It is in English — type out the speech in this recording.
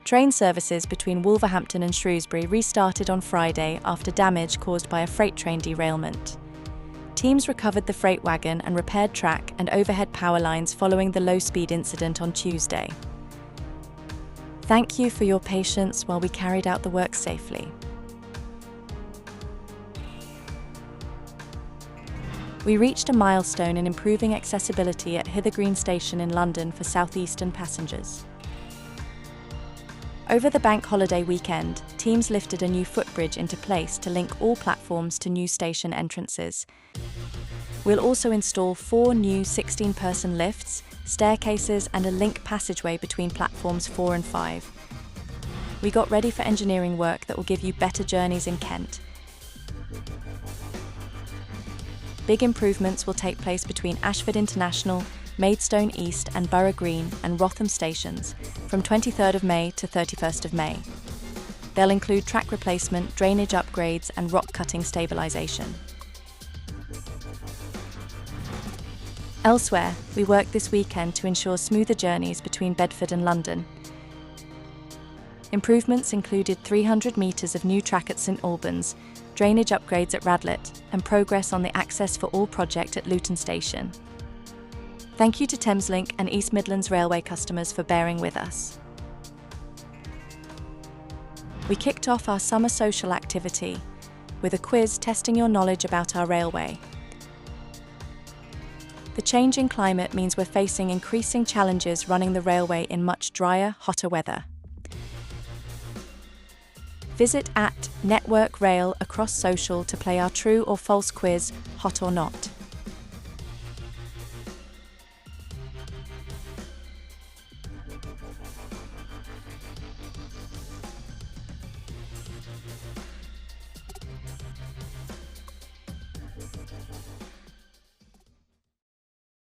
Train services between Wolverhampton and Shrewsbury restarted on Friday after damage caused by a freight train derailment. Teams recovered the freight wagon and repaired track and overhead power lines following the low-speed incident on Tuesday. Thank you for your patience while we carried out the work safely. We reached a milestone in improving accessibility at Hither Green Station in London for South Eastern passengers. Over the bank holiday weekend, teams lifted a new footbridge into place to link all platforms to new station entrances. We'll also install 4 new 16-person lifts, staircases and a link passageway between platforms 4 and 5. We got ready for engineering work that will give you better journeys in Kent. Big improvements will take place between Ashford International, Maidstone East and Borough Green and Wrotham stations from 23rd of May to 31st of May. They'll include track replacement, drainage upgrades and rock cutting stabilisation. Elsewhere, we worked this weekend to ensure smoother journeys between Bedford and London. Improvements included 300 metres of new track at St Albans, drainage upgrades at Radlett, and progress on the Access for All project at Luton Station. Thank you to Thameslink and East Midlands Railway customers for bearing with us. We kicked off our summer social activity with a quiz testing your knowledge about our railway. The changing climate means we're facing increasing challenges running the railway in much drier, hotter weather. Visit @Network Rail across social to play our true or false quiz, Hot or Not.